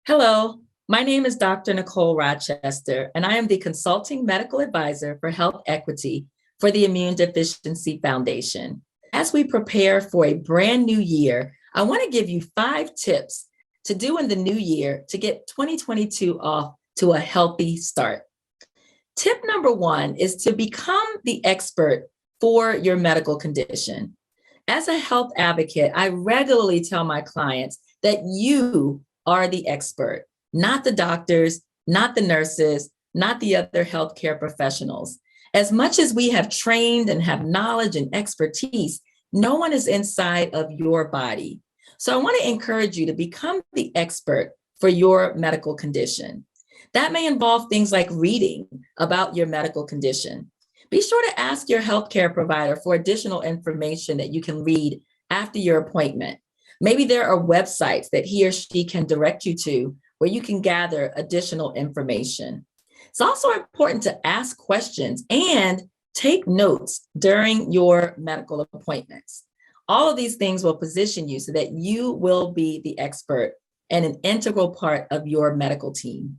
Hello, my name is Dr. Nicole Rochester, and I am the Consulting Medical Advisor for Health Equity for the Immune Deficiency Foundation. As we prepare for a brand new year, I want to give you 5 tips to do in the new year to get 2022 off to a healthy start. Tip number 1 is to become the expert for your medical condition. As a health advocate, I regularly tell my clients that you are the expert, not the doctors, not the nurses, not the other healthcare professionals. As much as we have trained and have knowledge and expertise, no one is inside of your body. So I want to encourage you to become the expert for your medical condition. That may involve things like reading about your medical condition. Be sure to ask your healthcare provider for additional information that you can read after your appointment. Maybe there are websites that he or she can direct you to where you can gather additional information. It's also important to ask questions and take notes during your medical appointments. All of these things will position you so that you will be the expert and an integral part of your medical team.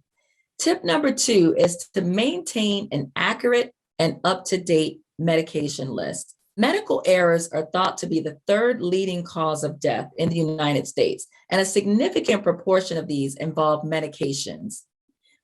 Tip number 2 is to maintain an accurate and up-to-date medication list. Medical errors are thought to be the 3rd leading cause of death in the United States, and a significant proportion of these involve medications.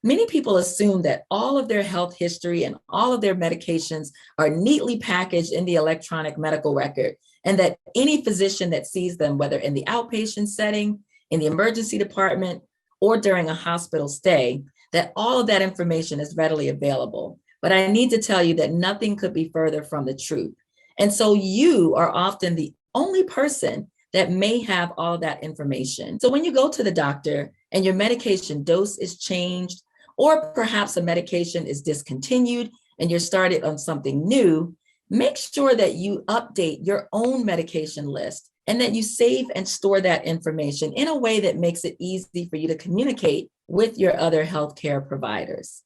Many people assume that all of their health history and all of their medications are neatly packaged in the electronic medical record, and that any physician that sees them, whether in the outpatient setting, in the emergency department, or during a hospital stay, that all of that information is readily available. But I need to tell you that nothing could be further from the truth. And so you are often the only person that may have all that information. So when you go to the doctor and your medication dose is changed, or perhaps a medication is discontinued and you're started on something new, make sure that you update your own medication list and that you save and store that information in a way that makes it easy for you to communicate with your other healthcare providers.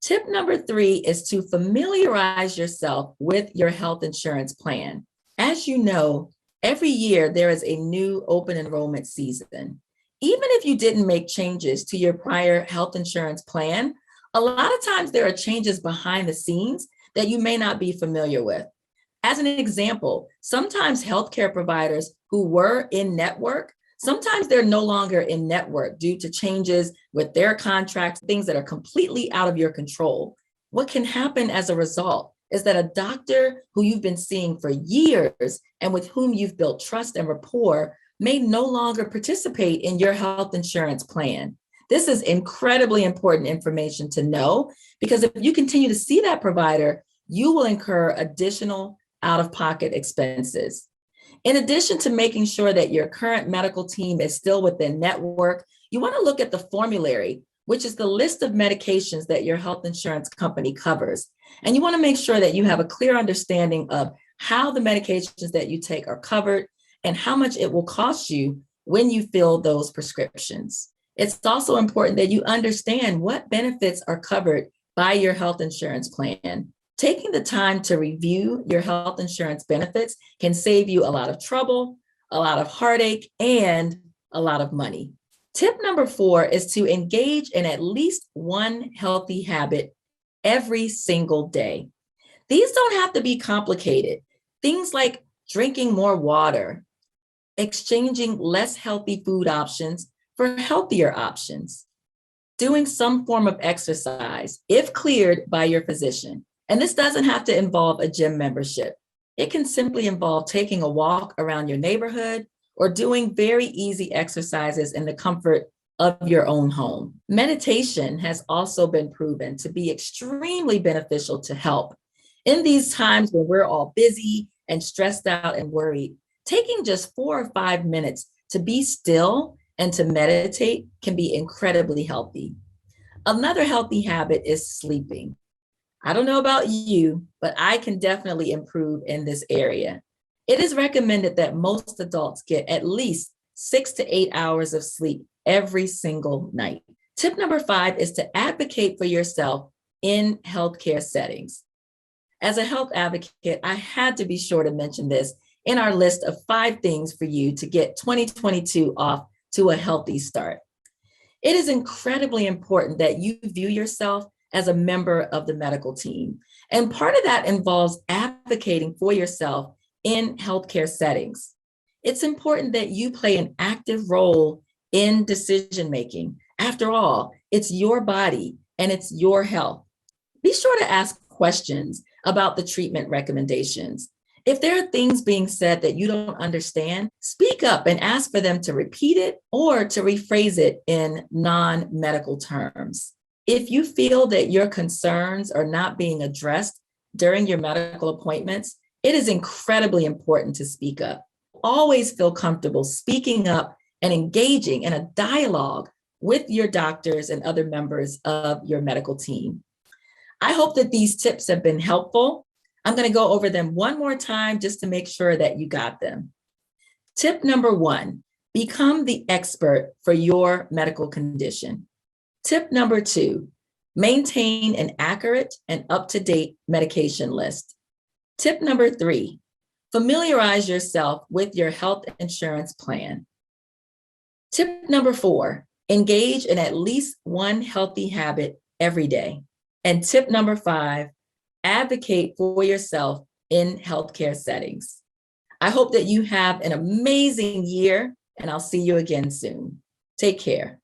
Tip number 3 is to familiarize yourself with your health insurance plan. As you know, every year there is a new open enrollment season. Even if you didn't make changes to your prior health insurance plan, a lot of times there are changes behind the scenes that you may not be familiar with. As an example, sometimes healthcare providers who were in network, sometimes they're no longer in network due to changes with their contracts, things that are completely out of your control. What can happen as a result is that a doctor who you've been seeing for years and with whom you've built trust and rapport may no longer participate in your health insurance plan. This is incredibly important information to know, because if you continue to see that provider, you will incur additional out-of-pocket expenses. In addition to making sure that your current medical team is still within network, you want to look at the formulary, which is the list of medications that your health insurance company covers. And you want to make sure that you have a clear understanding of how the medications that you take are covered and how much it will cost you when you fill those prescriptions. It's also important that you understand what benefits are covered by your health insurance plan. Taking the time to review your health insurance benefits can save you a lot of trouble, a lot of heartache, and a lot of money. Tip number 4 is to engage in at least one healthy habit every single day. These don't have to be complicated. Things like drinking more water, exchanging less healthy food options for healthier options, doing some form of exercise, if cleared by your physician. And this doesn't have to involve a gym membership. It can simply involve taking a walk around your neighborhood or doing very easy exercises in the comfort of your own home. Meditation has also been proven to be extremely beneficial to health. In these times when we're all busy and stressed out and worried, taking just 4 or 5 minutes to be still and to meditate can be incredibly healthy. Another healthy habit is sleeping. I don't know about you, but I can definitely improve in this area. It is recommended that most adults get at least 6 to 8 hours of sleep every single night. Tip number 5 is to advocate for yourself in healthcare settings. As a health advocate, I had to be sure to mention this in our list of 5 things for you to get 2022 off to a healthy start. It is incredibly important that you view yourself as a member of the medical team. And part of that involves advocating for yourself in healthcare settings. It's important that you play an active role in decision making. After all, it's your body and it's your health. Be sure to ask questions about the treatment recommendations. If there are things being said that you don't understand, speak up and ask for them to repeat it or to rephrase it in non-medical terms. If you feel that your concerns are not being addressed during your medical appointments, it is incredibly important to speak up. Always feel comfortable speaking up and engaging in a dialogue with your doctors and other members of your medical team. I hope that these tips have been helpful. I'm going to go over them one more time just to make sure that you got them. Tip number 1, become the expert for your medical condition. Tip number 2, maintain an accurate and up-to-date medication list. Tip number 3, familiarize yourself with your health insurance plan. Tip number 4, engage in at least one healthy habit every day. And tip number 5, advocate for yourself in healthcare settings. I hope that you have an amazing year, and I'll see you again soon. Take care.